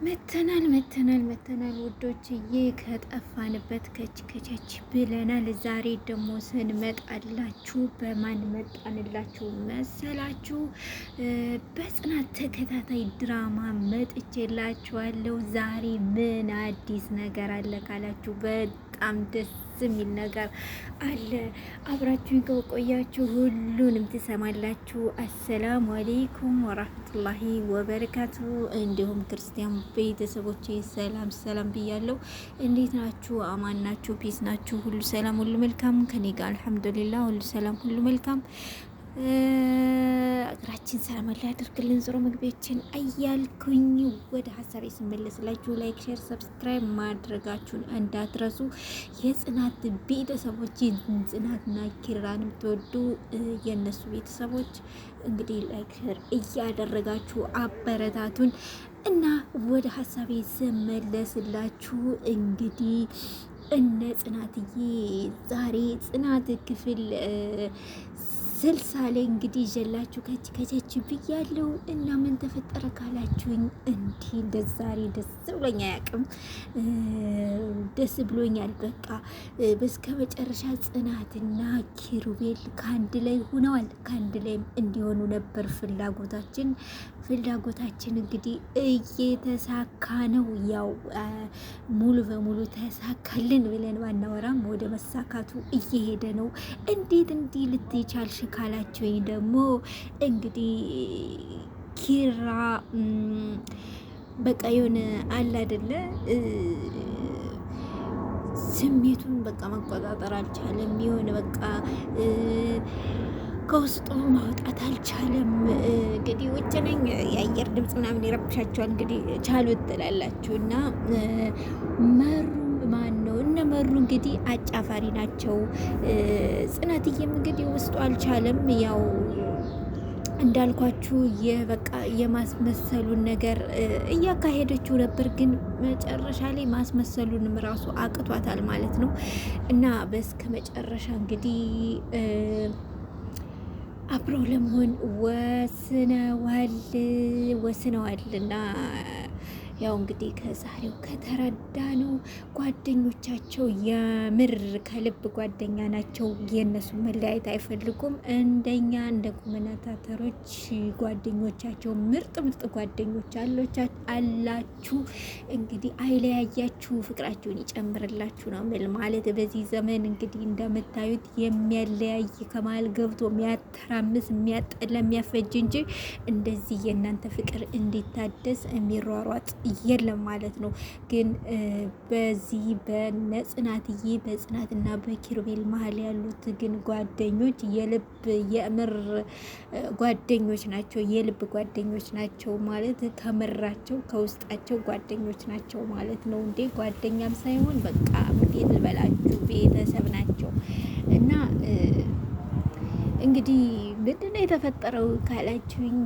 መተናል ውዶችዬ፣ ከጠፋንበት ከች ብለናል። ዛሬ ደግሞ ስንመጣላችሁ በማን መጣንላችሁ መሰላችሁ? በጽናት ተከታታይ ድራማ መጥቼላችኋለሁ። ዛሬ ምን አዲስ ነገር አለ ካላችሁ በጣም ደስ የሚል ነገር አለ። አብራችሁን ከቆያችሁ ሁሉንም ትሰማላችሁ። አሰላሙ አሌይኩም ወራህመቱላሂ ወበረካቱ። እንዲሁም ክርስቲያን ቤተሰቦቼ ሰላም ብያለሁ። እንዴት ናችሁ? አማን ናችሁ? ፒስ ናችሁ? ሁሉ ሰላም፣ ሁሉ መልካም ከኔ ጋር አልሐምዱሊላህ፣ ሁሉ ሰላም፣ ሁሉ መልካም። እግራችን ሰላም ላይ ያደርግልን። ዞሮ መግቢያችን እያልኩኝ ወደ ሀሳቤ ስመለስላችሁ ላይክ፣ ሼር፣ ሰብስክራይብ ማድረጋችሁን እንዳትረሱ። የጽናት ቤተሰቦች ጽናትና ኪራን የምትወዱ የእነሱ ቤተሰቦች እንግዲህ ላይክ፣ ሼር እያደረጋችሁ አበረታቱን እና ወደ ሀሳቤ ስመለስላችሁ እንግዲህ እነ ጽናትዬ ዛሬ ጽናት ክፍል 60 ላይ እንግዲህ ይዤላችሁ ከች ብያለሁ። እና ምን ተፈጠረ ካላችሁኝ እንዲህ ዛሬ ደስ ብሎኝ አያውቅም። ደስ ብሎኛል። በቃ በስከ መጨረሻ ጽናትና ኪሩቤል ከአንድ ላይ ሆነዋል። ከአንድ ላይም እንዲሆኑ ነበር ፍላጎታችን እንግዲህ እየተሳካ ነው። ያው ሙሉ በሙሉ ተሳካልን ብለን ባናወራም ወደ መሳካቱ እየሄደ ነው። እንዴት እንዲህ ልትቻልሽ ካላችሁኝ ደግሞ እንግዲህ ኪራ በቃ የሆነ አለ አይደለ ስሜቱን በቃ መቆጣጠር አልቻለም። የሆነ በቃ ከውስጡ ማውጣት አልቻለም። እንግዲህ ውጭ ነኝ የአየር ድምፅ ምናምን ይረብሻቸዋል። እንግዲህ ቻሉት ትላላችሁ እና መሩ ማን ነው? እነ መሩ እንግዲህ አጫፋሪ ናቸው። ጽናትዬም እንግዲህ ውስጡ አልቻለም። ያው እንዳልኳችሁ የበቃ የማስመሰሉን ነገር እያካሄደችው ነበር፣ ግን መጨረሻ ላይ ማስመሰሉንም ራሱ አቅቷታል ማለት ነው። እና በስከ መጨረሻ እንግዲህ አብረው ለመሆን ወስነዋልና ያው እንግዲህ ከዛሬው ከተረዳ ነው ጓደኞቻቸው የምር ከልብ ጓደኛ ናቸው። የእነሱ መለያየት አይፈልጉም። እንደኛ እንደ ኮመንታተሮች ጓደኞቻቸው ምርጥ ጓደኞች አላችሁ። እንግዲህ አይለያያችሁ፣ ፍቅራችሁን ይጨምርላችሁ ነው ምል ማለት። በዚህ ዘመን እንግዲህ እንደምታዩት የሚያለያይ ከመሀል ገብቶ የሚያተራምስ የሚያጠላ የሚያፈጅ እንጂ እንደዚህ የእናንተ ፍቅር እንዲታደስ የሚሯሯጥ የለም ማለት ነው። ግን በዚህ በጽናትዬ በጽናትና በኪሩቤል መሀል ያሉት ግን ጓደኞች የምር ጓደኞች ናቸው። የልብ ጓደኞች ናቸው ማለት ከምራቸው ከውስጣቸው ጓደኞች ናቸው ማለት ነው። እንዴ ጓደኛም ሳይሆን በቃ እንዴት ልበላችሁ ቤተሰብ ናቸው። እና እንግዲህ ምንድነው የተፈጠረው ካላችሁኝ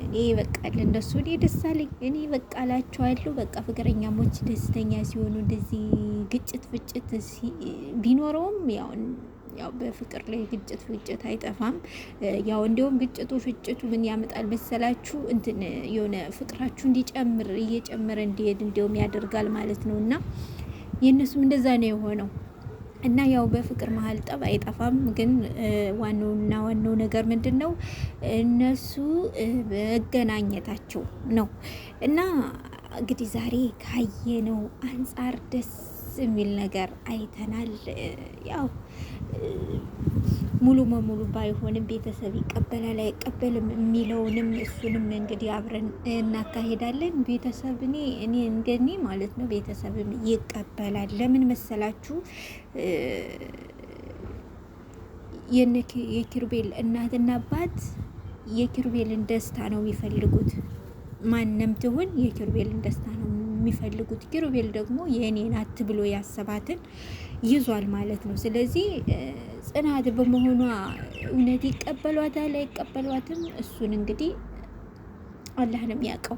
እኔ በቃ ለእነሱ እኔ ደስ አለኝ። እኔ በቃ እላቸዋለሁ በቃ ፍቅረኛሞች ደስተኛ ሲሆኑ እንደዚህ ግጭት ፍጭት ቢኖረውም ያው በፍቅር ላይ ግጭት ፍጭት አይጠፋም። ያው እንዲሁም ግጭቱ ፍጭቱ ምን ያመጣል መሰላችሁ? እንትን የሆነ ፍቅራችሁ እንዲጨምር እየጨመረ እንዲሄድ እንዲሁም ያደርጋል ማለት ነው። እና የእነሱም እንደዛ ነው የሆነው። እና ያው በፍቅር መሀል ጠብ አይጠፋም። ግን ዋናው ነገር ምንድን ነው? እነሱ መገናኘታቸው ነው። እና እንግዲህ ዛሬ ካየነው አንጻር ደስ የሚል ነገር አይተናል። ያው ሙሉ በሙሉ ባይሆንም ቤተሰብ ይቀበላል አይቀበልም የሚለውንም እሱንም እንግዲህ አብረን እናካሄዳለን። ቤተሰብ እኔ እንደኔ ማለት ነው ቤተሰብም ይቀበላል። ለምን መሰላችሁ? የኪሩቤል እናትና አባት የኪሩቤልን ደስታ ነው የሚፈልጉት። ማንም ትሁን የኪሩቤልን ደስታ ነው የሚፈልጉት። ኪሩቤል ደግሞ የእኔ ናት ብሎ ያሰባትን ይዟል ማለት ነው። ስለዚህ ጽናት በመሆኗ እውነት ይቀበሏታል አይቀበሏትም፣ እሱን እንግዲህ አላህ ነው የሚያውቀው።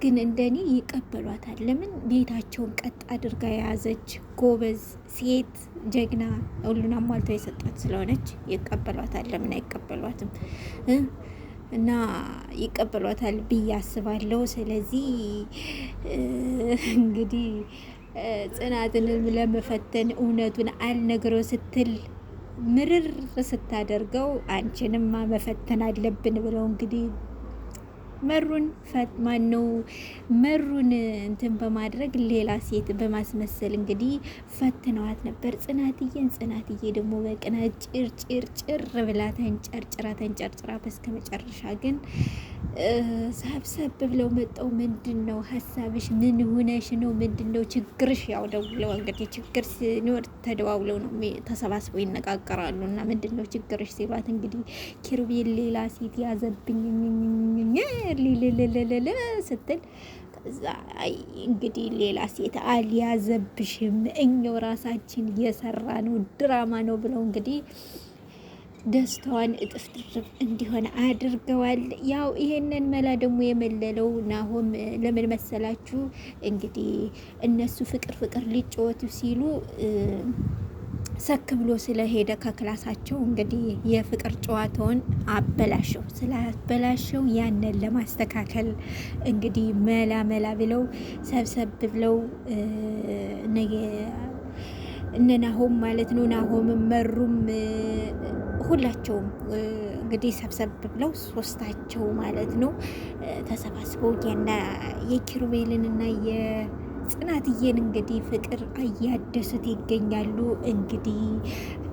ግን እንደኔ ይቀበሏታል። ለምን? ቤታቸውን ቀጥ አድርጋ የያዘች ጎበዝ ሴት ጀግና፣ ሁሉን አሟልተው የሰጣት ስለሆነች ይቀበሏታል። ለምን አይቀበሏትም? እና ይቀበሏታል ብዬ አስባለሁ። ስለዚህ እንግዲህ ጽናትንም ለመፈተን እውነቱን አልነግረው ስትል ምርር ስታደርገው አንቺንም መፈተን አለብን ብለው እንግዲህ መሩን ማነው መሩን እንትን በማድረግ ሌላ ሴት በማስመሰል እንግዲህ ፈትነዋት ነበር ጽናትዬን። ጽናትዬ ደግሞ በቅናት ጭር ብላ ተንጨርጭራ በስከ መጨረሻ ግን ሰብሰብ ብለው መጠው ምንድን ነው ሀሳብሽ? ምን ሆነሽ ነው? ምንድን ነው ችግርሽ? ያው ደውለው እንግዲህ ችግር ሲኖር ተደዋውለው ነው ተሰባስበው ይነጋገራሉ። እና ምንድን ነው ችግርሽ ሲሏት እንግዲህ ኪሩቤል ሌላ ሴት ያዘብኝ ሊልልልልል ስትል ከዛ እንግዲህ ሌላ ሴት አልያዘብሽም፣ እኛው ራሳችን የሰራ ነው ድራማ ነው ብለው እንግዲህ ደስታዋን እጥፍ ድርብ እንዲሆን አድርገዋል። ያው ይሄንን መላ ደግሞ የመለለው ናሆም ለምን መሰላችሁ? እንግዲህ እነሱ ፍቅር ሊጫወቱ ሲሉ ሰክ ብሎ ስለሄደ ከክላሳቸው እንግዲህ የፍቅር ጨዋታውን አበላሸው። ስላበላሸው ያንን ለማስተካከል እንግዲህ መላ ብለው ሰብሰብ ብለው እነ ናሆም ማለት ነው። ናሆምም መሩም ሁላቸውም እንግዲህ ሰብሰብ ብለው ሶስታቸው ማለት ነው ተሰባስበው የኪሩቤልንና የጽናትዬን እንግዲህ ፍቅር እያደሱት ይገኛሉ። እንግዲህ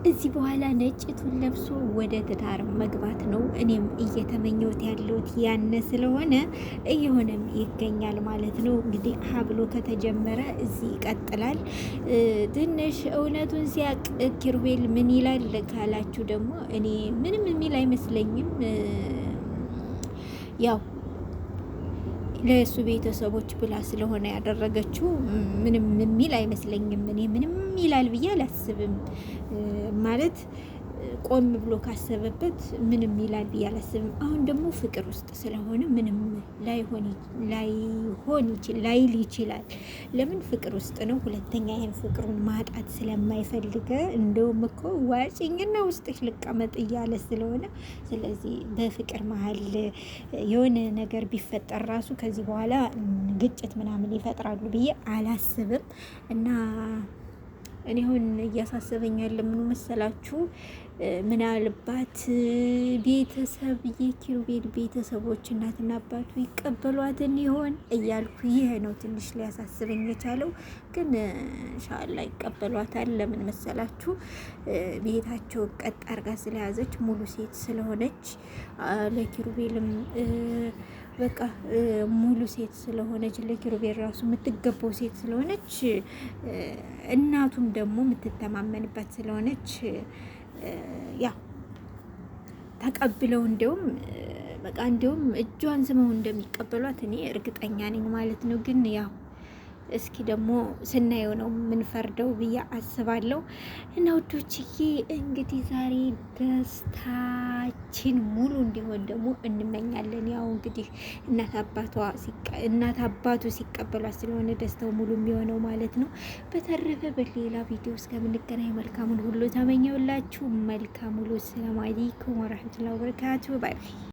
እዚህ በኋላ ነጭቱን ለብሶ ወደ ትዳር መግባት ነው። እኔም እየተመኘሁት ያለሁት ያነ ስለሆነ እየሆነም ይገኛል ማለት ነው። እንግዲህ ሀብሎ ከተጀመረ እዚህ ይቀጥላል። ትንሽ እውነቱን ሲያቅ ኪሩቤል ምን ይላል ካላችሁ ደግሞ እኔ ምንም የሚል አይመስለኝም። ያው ለእሱ ቤተሰቦች ብላ ስለሆነ ያደረገችው ምንም የሚል አይመስለኝም። እኔ ምንም ይላል ብዬ አላስብም። ማለት ቆም ብሎ ካሰበበት ምንም ይላል ብዬ አላስብም። አሁን ደግሞ ፍቅር ውስጥ ስለሆነ ምንም ላይል ይችላል። ለምን ፍቅር ውስጥ ነው። ሁለተኛ ይህን ፍቅሩን ማጣት ስለማይፈልገ እንደውም እኮ ዋጭኝና ውስጥሽ ልቀመጥ እያለ ስለሆነ፣ ስለዚህ በፍቅር መሀል የሆነ ነገር ቢፈጠር ራሱ ከዚህ በኋላ ግጭት ምናምን ይፈጥራሉ ብዬ አላስብም። እና እኔ አሁን እያሳሰበኝ ያለ ምኑ መሰላችሁ? ምናልባት ቤተሰብ የኪሩቤል ቤተሰቦች እናትና አባቱ ይቀበሏትን ይሆን እያልኩ ይሄ ነው ትንሽ ሊያሳስበኝ የቻለው። ግን ኢንሻአላ ይቀበሏታል። ለምን መሰላችሁ? ቤታቸው ቀጥ አርጋ ስለያዘች ሙሉ ሴት ስለሆነች ለኪሩቤልም በቃ ሙሉ ሴት ስለሆነች ለኪሩቤል ራሱ የምትገባው ሴት ስለሆነች እናቱም ደግሞ የምትተማመንበት ስለሆነች ያው ተቀብለው እንዲሁም እጇን ስመው እንደሚቀበሏት እኔ እርግጠኛ ነኝ ማለት ነው። ግን ያው እስኪ ደግሞ ስናየው ነው የምንፈርደው ብዬ አስባለሁ። እና ውዶችዬ እንግዲህ ዛሬ ደስታችን ሙሉ እንዲሆን ደግሞ እንመኛለን። ያው እንግዲህ እናት አባቱ ሲቀበሏት ስለሆነ ደስታው ሙሉ የሚሆነው ማለት ነው። በተረፈ በሌላ ቪዲዮ እስከምንገናኝ መልካሙን ሁሉ ተመኘውላችሁ። መልካም ሁሉ። ሰላም አለይኩም ወራህመቱላሂ ወበረካቱ። ባይ